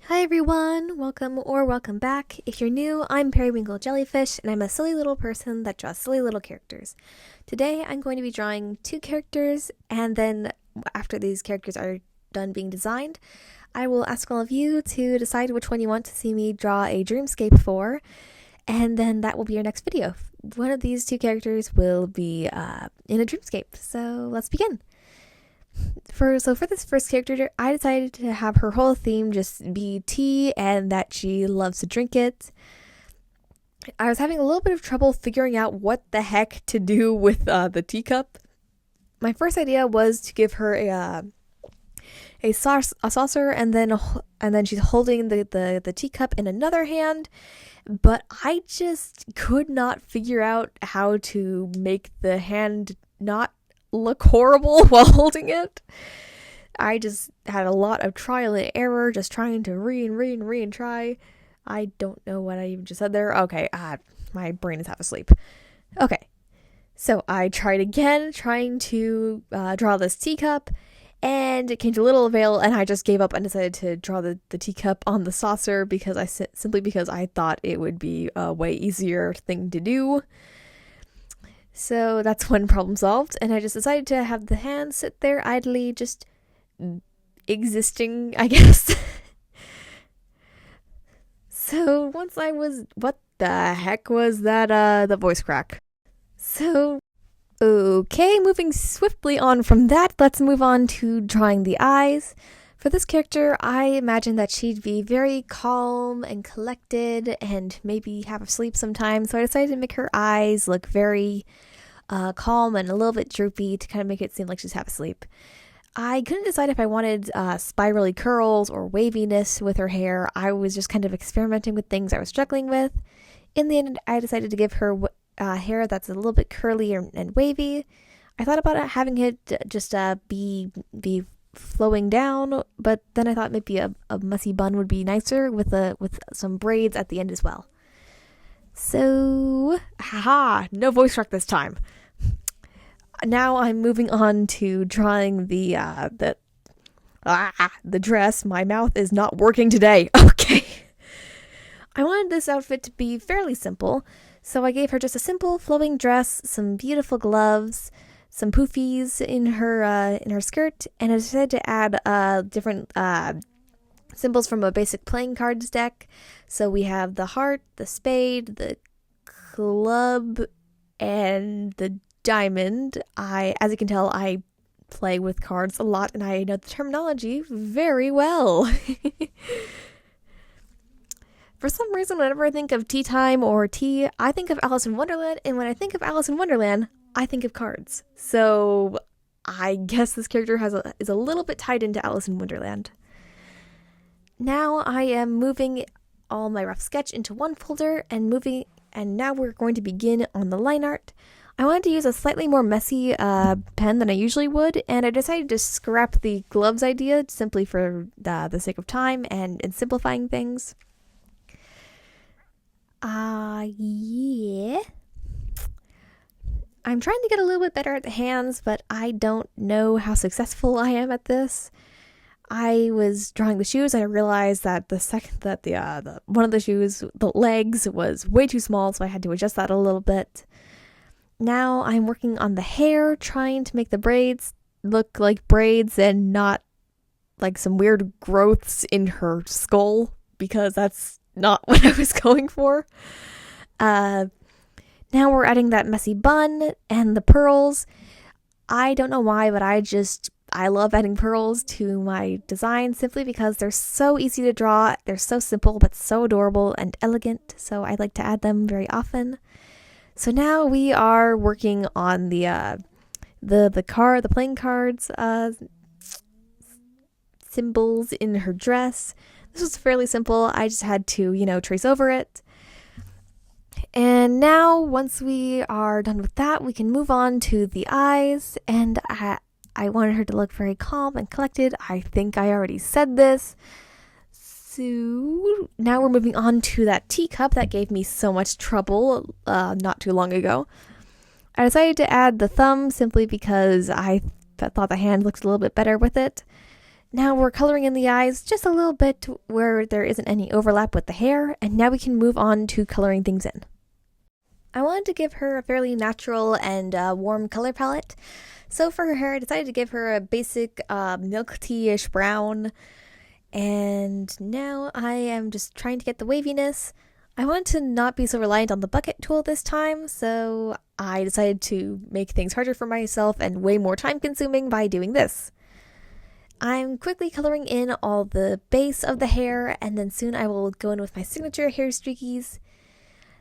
Hi everyone, welcome back. If you're new, I'm Periwinkle Jellyfish, and I'm a silly little person that draws silly little characters. Today I'm going to be drawing two characters, and then after these characters are done being designed, I will ask all of you to decide which one you want to see me draw a dreamscape for, and then that will be your next video. One of these two characters will be in a dreamscape, so let's begin. For this first character, I decided to have her whole theme just be tea and that she loves to drink it. I was having a little bit of trouble figuring out what the heck to do with the teacup. My first idea was to give her a saucer, and then she's holding the teacup in another hand. But I just could not figure out how to make the hand not look horrible while holding it. I just had a lot of trial and error, just trying to retry. I don't know what I even just said there. Okay, my brain is half asleep. Okay, so I tried again, trying to draw this teacup, and it came to little avail, and I just gave up and decided to draw the teacup on the saucer because simply because I thought it would be a way easier thing to do. So that's one problem solved, and I just decided to have the hand sit there idly, just existing, I guess. So once I was, what the heck was that, the voice crack? So, okay, moving swiftly on from that, let's move on to drawing the eyes. For this character, I imagined that she'd be very calm and collected and maybe have a sleep sometime, so I decided to make her eyes look very calm and a little bit droopy to kind of make it seem like she's half asleep. I couldn't decide if I wanted spirally curls or waviness with her hair. I was just kind of experimenting with things I was struggling with. In the end, I decided to give her hair that's a little bit curly and wavy. I thought about having it just be flowing down, but then I thought maybe a messy bun would be nicer with some braids at the end as well. So, haha, no voice crack this time. Now I'm moving on to drawing the dress. My mouth is not working today. Okay. I wanted this outfit to be fairly simple, so I gave her just a simple flowing dress, some beautiful gloves, some poofies in her skirt, and I decided to add different symbols from a basic playing cards deck. So we have the heart, the spade, the club, and the diamond. As you can tell, I play with cards a lot and I know the terminology very well. For some reason, whenever I think of tea time or tea, I think of Alice in Wonderland, and when I think of Alice in Wonderland, I think of cards. So I guess this character is a little bit tied into Alice in Wonderland. Now I am moving all my rough sketch into one folder and now we're going to begin on the line art. I wanted to use a slightly more messy pen than I usually would, and I decided to scrap the gloves idea simply for the sake of time and simplifying things. Yeah. I'm trying to get a little bit better at the hands, but I don't know how successful I am at this. I was drawing the shoes and I realized that the one of the shoes, the legs, was way too small, so I had to adjust that a little bit. Now I'm working on the hair, trying to make the braids look like braids and not like some weird growths in her skull, because that's not what I was going for. Now we're adding that messy bun and the pearls. I don't know why, but I love adding pearls to my design simply because they're so easy to draw. They're so simple but so adorable and elegant, so I like to add them very often. So now we are working on the playing cards symbols in her dress. This was fairly simple. I just had to, trace over it. And now, once we are done with that, we can move on to the eyes, and I wanted her to look very calm and collected. I think I already said this. So now we're moving on to that teacup that gave me so much trouble not too long ago. I decided to add the thumb simply because I thought the hand looked a little bit better with it. Now we're coloring in the eyes just a little bit where there isn't any overlap with the hair, and now we can move on to coloring things in. I wanted to give her a fairly natural and warm color palette, so for her hair I decided to give her a basic milk tea-ish brown, and now I am just trying to get the waviness. I wanted to not be so reliant on the bucket tool this time, so I decided to make things harder for myself and way more time consuming by doing this. I'm quickly coloring in all the base of the hair, and then soon I will go in with my signature hair streakies.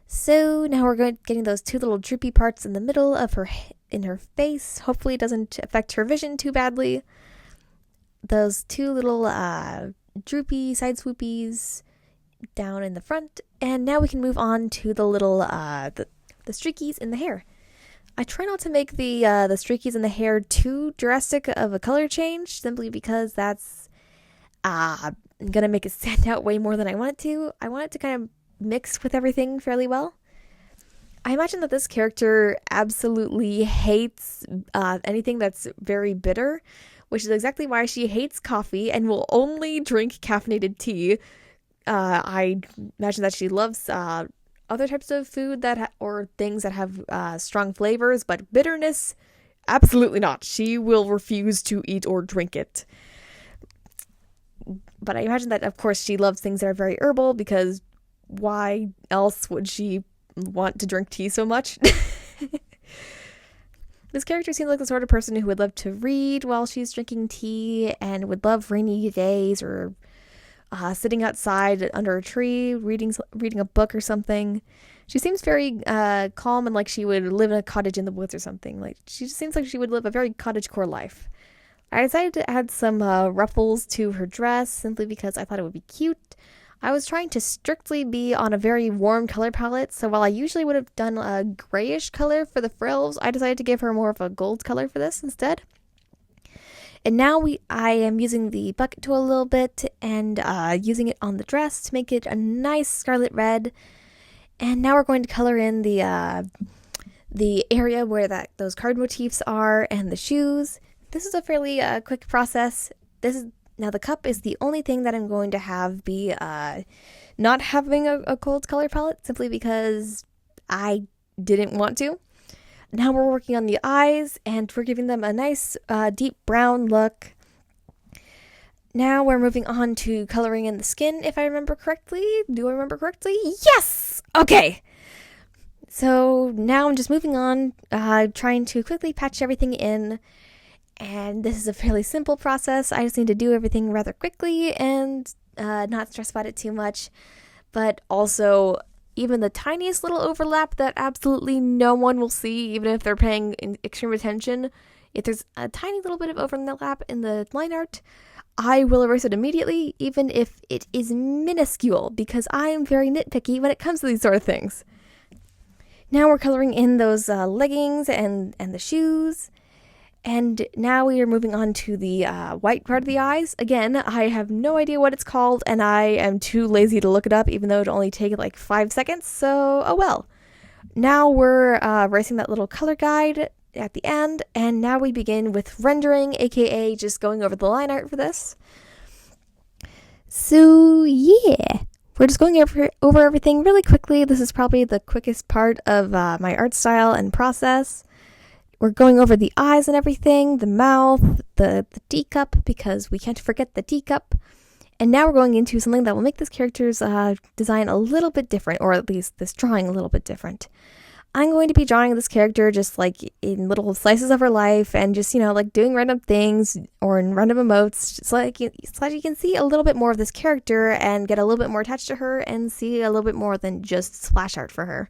So now we're getting those two little droopy parts in the middle of her face. Hopefully it doesn't affect her vision too badly. Those two little droopy side swoopies down in the front, and now we can move on to the little the streakies in the hair. I try not to make the streakies in the hair too drastic of a color change, simply because that's gonna make it stand out way more than I want it to. I want it to kind of mix with everything fairly well. I imagine that this character absolutely hates anything that's very bitter, which is exactly why she hates coffee and will only drink caffeinated tea. I imagine that she loves other types of food or things that have strong flavors, but bitterness, absolutely not. She will refuse to eat or drink it. But I imagine that, of course, she loves things that are very herbal, because why else would she want to drink tea so much? This character seems like the sort of person who would love to read while she's drinking tea, and would love rainy days or sitting outside under a tree, reading a book or something. She seems very calm and like she would live in a cottage in the woods or something. Like, she just seems like she would live a very cottagecore life. I decided to add some ruffles to her dress simply because I thought it would be cute. I was trying to strictly be on a very warm color palette, so while I usually would have done a grayish color for the frills, I decided to give her more of a gold color for this instead. And now I am using the bucket tool a little bit and using it on the dress to make it a nice scarlet red. And now we're going to color in the area where those card motifs are and the shoes. This is a fairly quick process. Now the cup is the only thing that I'm going to have be not having a gold color palette, simply because I didn't want to. Now we're working on the eyes, and we're giving them a nice deep brown look. Now we're moving on to coloring in the skin, if I remember correctly. Do I remember correctly? Yes! Okay! So now I'm just moving on, trying to quickly patch everything in. And this is a fairly simple process. I just need to do everything rather quickly and not stress about it too much. But also, even the tiniest little overlap that absolutely no one will see, even if they're paying extreme attention, if there's a tiny little bit of overlap in the line art, I will erase it immediately, even if it is minuscule, because I am very nitpicky when it comes to these sort of things. Now we're coloring in those leggings and the shoes. And now we are moving on to the white part of the eyes. Again, I have no idea what it's called, and I am too lazy to look it up, even though it only take like 5 seconds, so oh well. Now we're erasing that little color guide at the end, and now we begin with rendering, aka just going over the line art for this. So yeah, we're just going over everything really quickly. This is probably the quickest part of my art style and process. We're going over the eyes and everything, the mouth, the teacup, because we can't forget the teacup. And now we're going into something that will make this character's design a little bit different, or at least this drawing a little bit different. I'm going to be drawing this character just like in little slices of her life, and just, like doing random things or in random emotes, so that you can see a little bit more of this character and get a little bit more attached to her and see a little bit more than just splash art for her.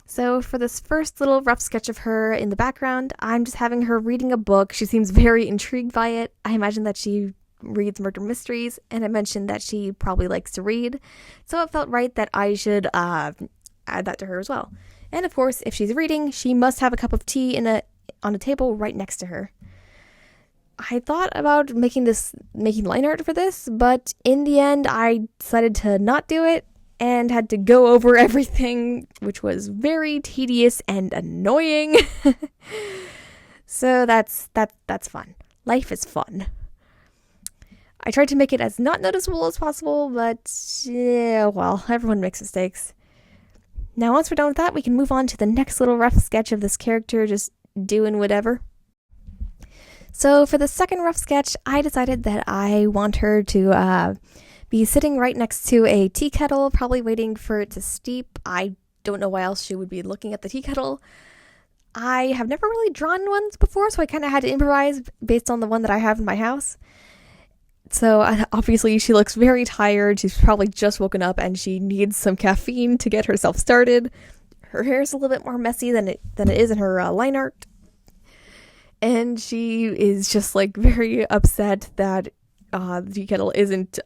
So for this first little rough sketch of her in the background, I'm just having her reading a book. She seems very intrigued by it. I imagine that she reads murder mysteries, and I mentioned that she probably likes to read. So it felt right that I should add that to her as well. And of course, if she's reading, she must have a cup of tea on a table right next to her. I thought about making line art for this, but in the end, I decided to not do it, and had to go over everything, which was very tedious and annoying. So that's fun. Life is fun. I tried to make it as not noticeable as possible, but yeah, well, everyone makes mistakes. Now, once we're done with that, we can move on to the next little rough sketch of this character just doing whatever. So for the second rough sketch, I decided that I want her to be sitting right next to a tea kettle, probably waiting for it to steep. I don't know why else she would be looking at the tea kettle. I have never really drawn ones before, so I kind of had to improvise based on the one that I have in my house. So obviously she looks very tired. She's probably just woken up and she needs some caffeine to get herself started. Her hair is a little bit more messy than it is in her line art. And she is just like very upset that the tea kettle isn't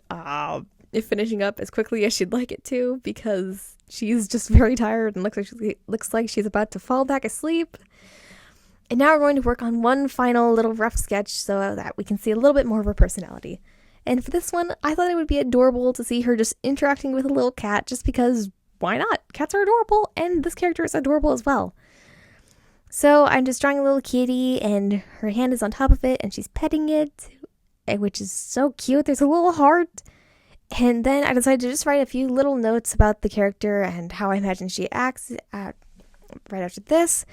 finishing up as quickly as she'd like it to, because she's just very tired and looks like she's about to fall back asleep. And now we're going to work on one final little rough sketch so that we can see a little bit more of her personality. And for this one, I thought it would be adorable to see her just interacting with a little cat, just because why not? Cats are adorable, and this character is adorable as well. So I'm just drawing a little kitty, and her hand is on top of it, and she's petting it, which is so cute. There's a little heart. And then I decided to just write a few little notes about the character and how I imagine she acts right after this.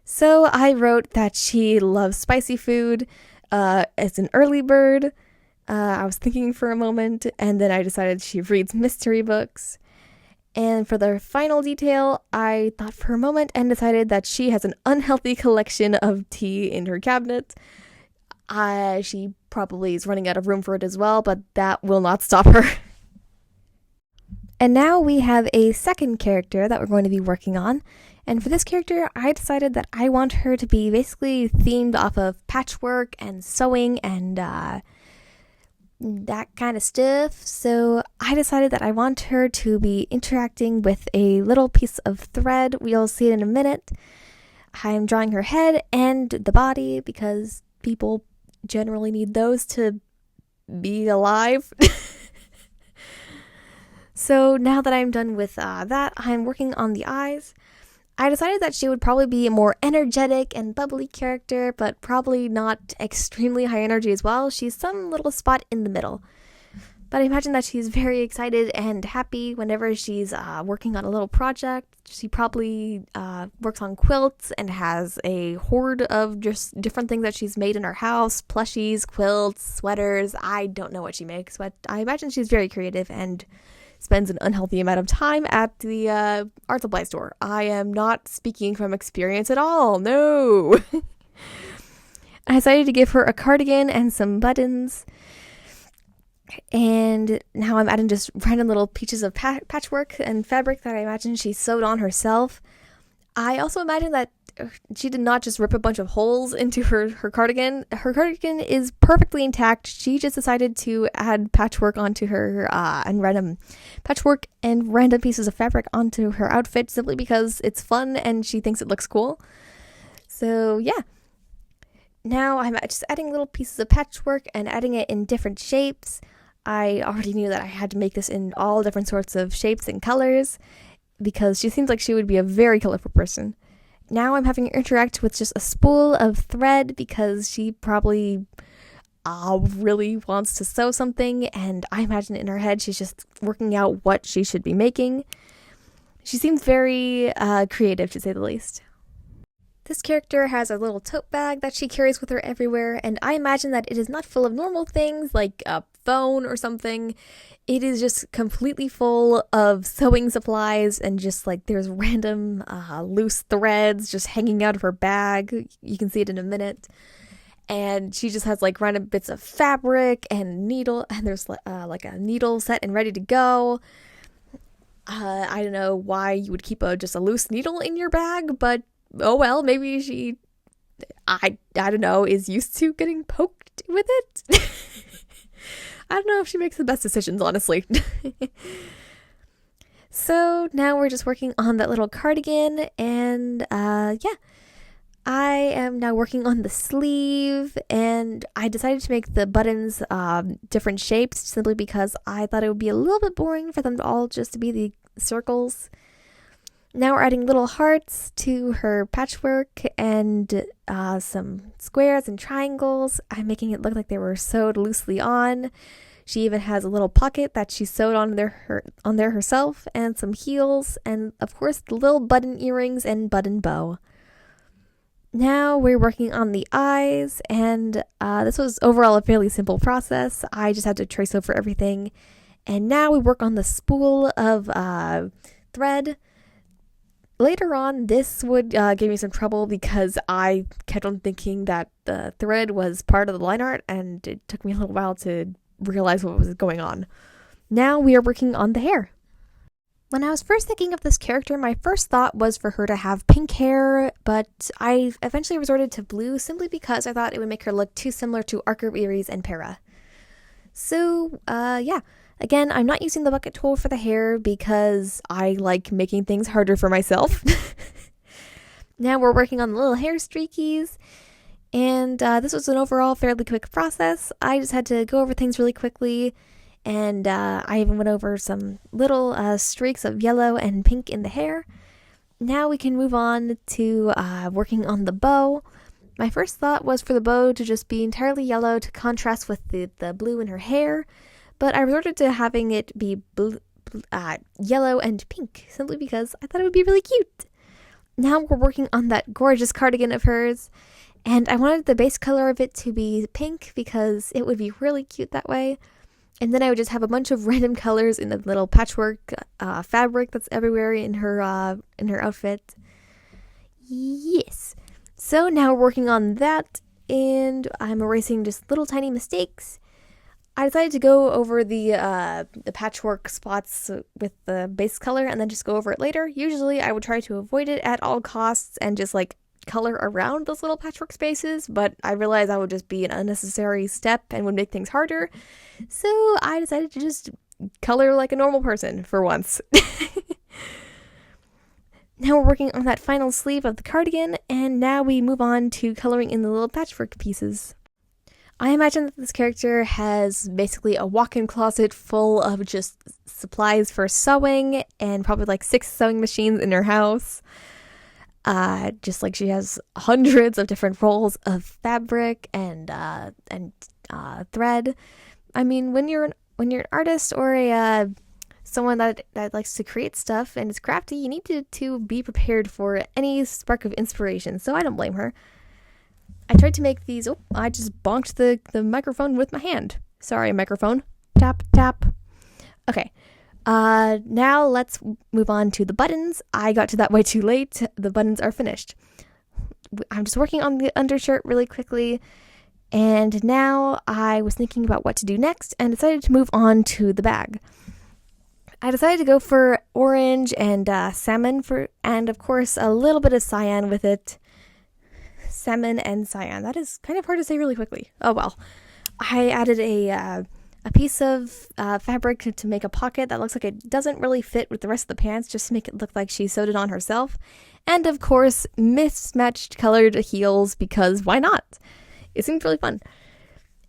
So I wrote that she loves spicy food, is an early bird. I was thinking for a moment, and then I decided she reads mystery books. And for the final detail, I thought for a moment and decided that she has an unhealthy collection of tea in her cabinet. She probably is running out of room for it as well, but that will not stop her. And now we have a second character that we're going to be working on. And for this character, I decided that I want her to be basically themed off of patchwork and sewing and that kind of stuff. So I decided that I want her to be interacting with a little piece of thread. We'll see it in a minute. I'm drawing her head and the body because people generally need those to be alive. So now that I'm done with that, I'm working on the eyes. I decided that she would probably be a more energetic and bubbly character, but probably not extremely high energy as well. She's some little spot in the middle. But I imagine that she's very excited and happy whenever she's working on a little project. She probably works on quilts and has a hoard of just different things that she's made in her house. Plushies, quilts, sweaters. I don't know what she makes, but I imagine she's very creative and spends an unhealthy amount of time at the art supply store. I am not speaking from experience at all. No. I decided to give her a cardigan and some buttons. And now I'm adding just random little pieces of patchwork and fabric that I imagine she sewed on herself. I also imagine that she did not just rip a bunch of holes into her cardigan. Her cardigan is perfectly intact. She just decided to add patchwork onto her and random patchwork and random pieces of fabric onto her outfit simply because it's fun and she thinks it looks cool. So yeah. Now I'm just adding little pieces of patchwork and adding it in different shapes. I already knew that I had to make this in all different sorts of shapes and colors because she seems like she would be a very colorful person. Now I'm having her interact with just a spool of thread because she probably really wants to sew something, and I imagine in her head she's just working out what she should be making. She seems very creative, to say the least. This character has a little tote bag that she carries with her everywhere, and I imagine that it is not full of normal things like a phone or something. It is just completely full of sewing supplies and just like there's random loose threads just hanging out of her bag. You can see it in a minute. And she just has like random bits of fabric and needle, and there's like a needle set and ready to go. I don't know why you would keep just a loose needle in your bag, but oh well, maybe she, I don't know, is used to getting poked with it. I don't know if she makes the best decisions, honestly. So now we're just working on that little cardigan, and yeah. I am now working on the sleeve, and I decided to make the buttons different shapes simply because I thought it would be a little bit boring for them to all just to be the circles. Now we're adding little hearts to her patchwork and some squares and triangles. I'm making it look like they were sewed loosely on. She even has a little pocket that she sewed on there herself, and some heels, and of course the little button earrings and button bow. Now we're working on the eyes, and this was overall a fairly simple process. I just had to trace over everything. And now we work on the spool of thread. Later on, this would give me some trouble because I kept on thinking that the thread was part of the line art, and it took me a little while to realize what was going on. Now we are working on the hair. When I was first thinking of this character, my first thought was for her to have pink hair, but I eventually resorted to blue simply because I thought it would make her look too similar to Arco-Iris and Para. So, yeah. Again, I'm not using the bucket tool for the hair because I like making things harder for myself. Now we're working on the little hair streakies, and this was an overall fairly quick process. I just had to go over things really quickly, and I even went over some little streaks of yellow and pink in the hair. Now we can move on to working on the bow. My first thought was for the bow to just be entirely yellow to contrast with the blue in her hair, but I resorted to having it be yellow and pink, simply because I thought it would be really cute. Now we're working on that gorgeous cardigan of hers, and I wanted the base color of it to be pink because it would be really cute that way. And then I would just have a bunch of random colors in the little patchwork fabric that's everywhere in her outfit. Yes. So now we're working on that, and I'm erasing just little tiny mistakes. I decided to go over the patchwork spots with the base color and then just go over it later. Usually I would try to avoid it at all costs and just like color around those little patchwork spaces, but I realized that would just be an unnecessary step and would make things harder. So I decided to just color like a normal person for once. Now we're working on that final sleeve of the cardigan, and now we move on to coloring in the little patchwork pieces. I imagine that this character has basically a walk-in closet full of just supplies for sewing and probably like 6 sewing machines in her house. Just like she has hundreds of different rolls of fabric and thread. I mean, when you're an artist or someone that likes to create stuff and is crafty, you need to be prepared for any spark of inspiration. So I don't blame her. I tried to make these. Oh, I just bonked the microphone with my hand. Sorry, microphone. Tap, tap. Okay. Now let's move on to the buttons. I got to that way too late. The buttons are finished. I'm just working on the undershirt really quickly. And now I was thinking about what to do next and decided to move on to the bag. I decided to go for orange and salmon and of course a little bit of cyan with it. Salmon and cyan. That is kind of hard to say really quickly. Oh well. I added a piece of fabric to make a pocket that looks like it doesn't really fit with the rest of the pants, just to make it look like she sewed it on herself. And of course, mismatched colored heels, because why not? It seemed really fun.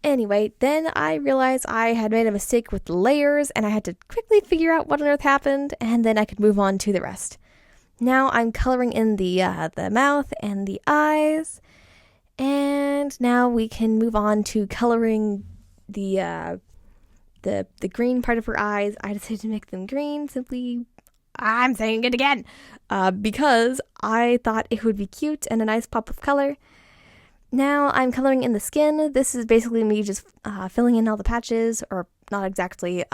Anyway, then I realized I had made a mistake with the layers, and I had to quickly figure out what on earth happened, and then I could move on to the rest. Now I'm coloring in the mouth and the eyes, and now we can move on to coloring the green part of her eyes. I decided to make them green simply, I'm saying it again, because I thought it would be cute and a nice pop of color. Now I'm coloring in the skin. This is basically me just filling in all the patches, or not exactly.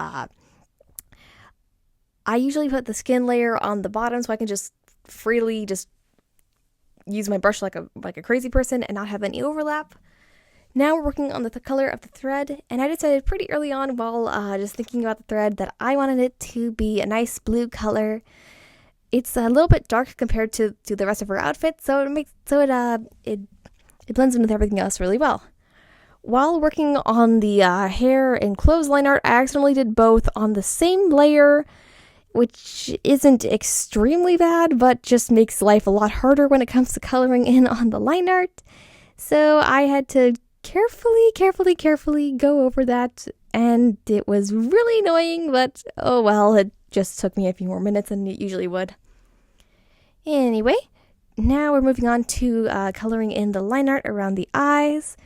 I usually put the skin layer on the bottom so I can just freely just use my brush like a crazy person and not have any overlap. Now we're working on the color of the thread, and I decided pretty early on while just thinking about the thread that I wanted it to be a nice blue color. It's a little bit dark compared to the rest of her outfit, so it blends in with everything else really well. While working on the hair and clothesline art, I accidentally did both on the same layer, which isn't extremely bad, but just makes life a lot harder when it comes to coloring in on the line art. So I had to carefully go over that, and it was really annoying, but oh well, it just took me a few more minutes than it usually would. Anyway, now we're moving on to coloring in the line art around the eyes.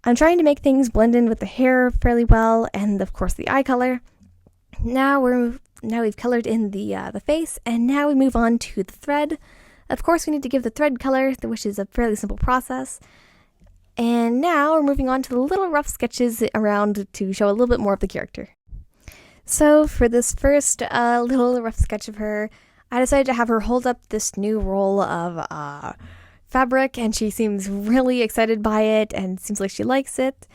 I'm trying to make things blend in with the hair fairly well, and of course the eye color. Now we've colored in the face, and now we move on to the thread. Of course, we need to give the thread color, which is a fairly simple process. And now we're moving on to the little rough sketches around to show a little bit more of the character. So for this first little rough sketch of her, I decided to have her hold up this new roll of fabric, and she seems really excited by it and seems like she likes it.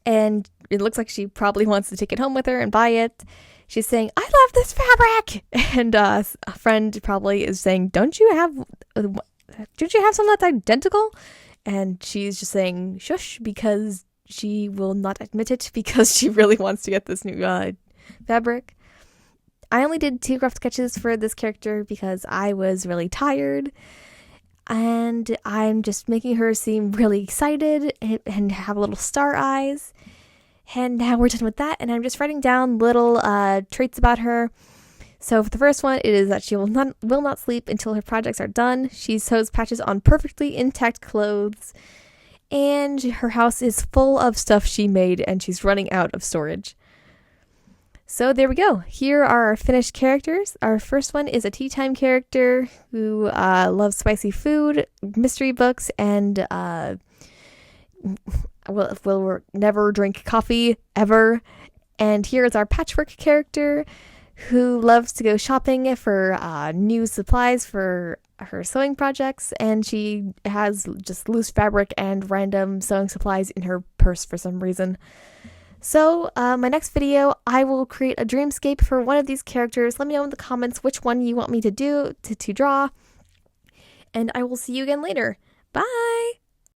And it looks like she probably wants to take it home with her and buy it. She's saying, "I love this fabric!" And a friend probably is saying, Don't you have something that's identical?" And she's just saying, "Shush," because she will not admit it because she really wants to get this new fabric. I only did 2 rough sketches for this character because I was really tired. And I'm just making her seem really excited and have little star eyes. And now we're done with that, and I'm just writing down little traits about her. So for the first one, it is that she will not sleep until her projects are done. She sews patches on perfectly intact clothes, and her house is full of stuff she made, and she's running out of storage. So there we go. Here are our finished characters. Our first one is a tea time character who loves spicy food, mystery books, and will never drink coffee ever. And here is our patchwork character who loves to go shopping for new supplies for her sewing projects, and she has just loose fabric and random sewing supplies in her purse for some reason. So my next video, I will create a dreamscape for one of these characters. Let me know in the comments which one you want me to do to draw, and I will see you again later. Bye!